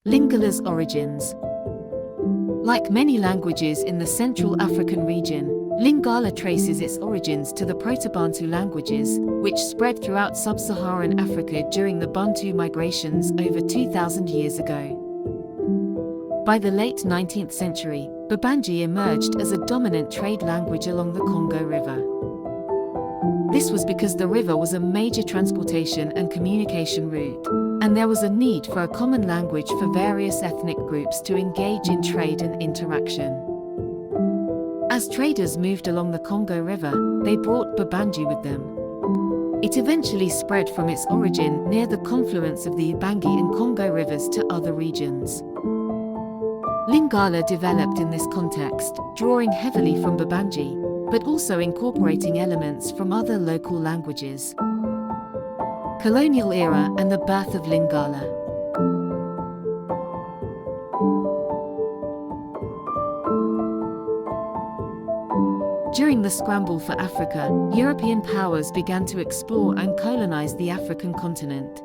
Lingala's origins. Like many languages in the Central African region, Lingala traces its origins to the Proto-Bantu languages, which spread throughout sub-Saharan Africa during the Bantu migrations over 2,000 years ago. By the late 19th century, Babanji emerged as a dominant trade language along the Congo River. This was because the river was a major transportation and communication route, and there was a need for a common language for various ethnic groups to engage in trade and interaction. As traders moved along the Congo River, they brought Babanji with them. It eventually spread from its origin near the confluence of the Ubangi and Congo rivers to other regions. Lingala developed in this context, drawing heavily from Babanji, but also incorporating elements from other local languages. Colonial era and the birth of Lingala. During the scramble for Africa, European powers began to explore and colonize the African continent.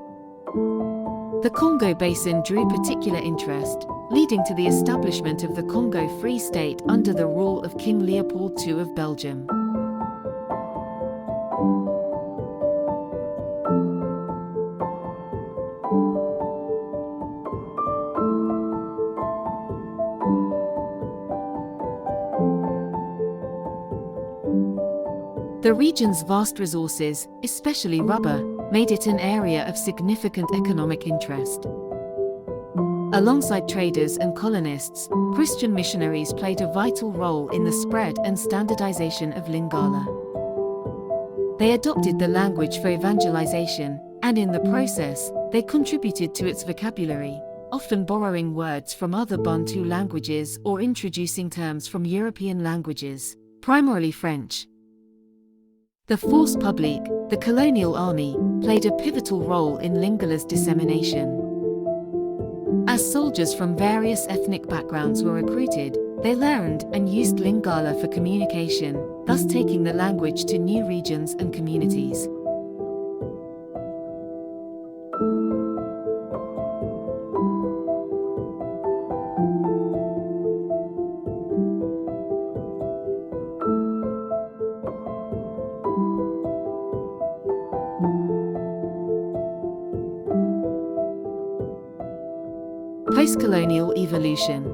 The Congo Basin drew particular interest, leading to the establishment of the Congo Free State under the rule of King Leopold II of Belgium. The region's vast resources, especially rubber, made it an area of significant economic interest. Alongside traders and colonists, Christian missionaries played a vital role in the spread and standardization of Lingala. They adopted the language for evangelization, and in the process, they contributed to its vocabulary, often borrowing words from other Bantu languages or introducing terms from European languages, primarily French. The force publique, the colonial army, played a pivotal role in Lingala's dissemination. As soldiers from various ethnic backgrounds were recruited, they learned and used Lingala for communication, thus taking the language to new regions and communities. Post-colonial evolution.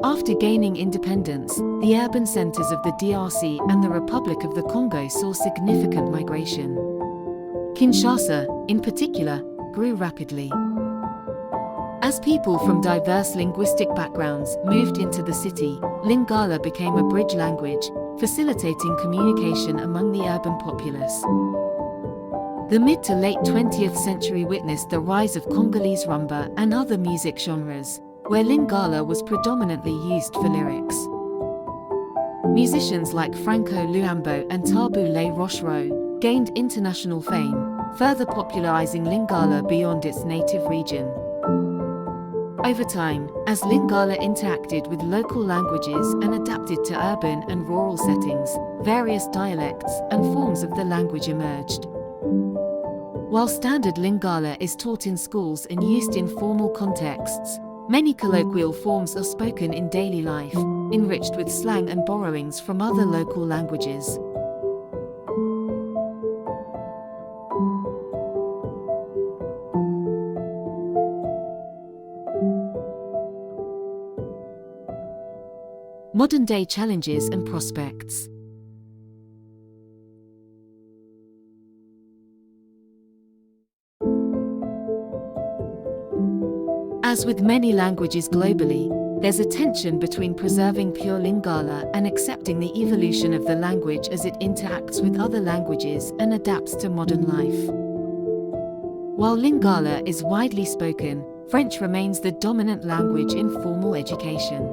After gaining independence, the urban centers of the DRC and the Republic of the Congo saw significant migration. Kinshasa, in particular, grew rapidly. As people from diverse linguistic backgrounds moved into the city, Lingala became a bridge language, facilitating communication among the urban populace. The mid to late 20th century witnessed the rise of Congolese rumba and other music genres, where Lingala was predominantly used for lyrics. Musicians like Franco Luambo and Tabu Le Rochereau gained international fame, further popularizing Lingala beyond its native region. Over time, as Lingala interacted with local languages and adapted to urban and rural settings, various dialects and forms of the language emerged. While standard Lingala is taught in schools and used in formal contexts, many colloquial forms are spoken in daily life, enriched with slang and borrowings from other local languages. Modern-day challenges and prospects. As with many languages globally, there's a tension between preserving pure Lingala and accepting the evolution of the language as it interacts with other languages and adapts to modern life. While Lingala is widely spoken, French remains the dominant language in formal education.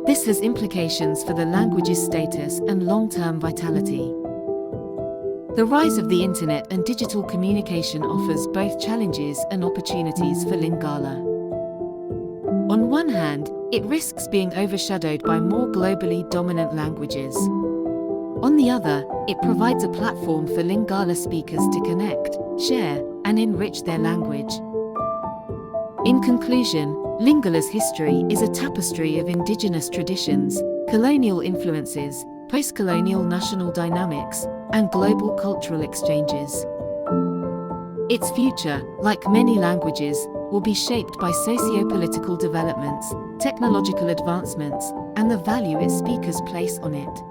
This has implications for the language's status and long-term vitality. The rise of the internet and digital communication offers both challenges and opportunities for Lingala. On one hand, it risks being overshadowed by more globally dominant languages. On the other, it provides a platform for Lingala speakers to connect, share, and enrich their language. In conclusion, Lingala's history is a tapestry of indigenous traditions, colonial influences, post-colonial national dynamics, and global cultural exchanges. Its future, like many languages, will be shaped by socio-political developments, technological advancements, and the value its speakers place on it.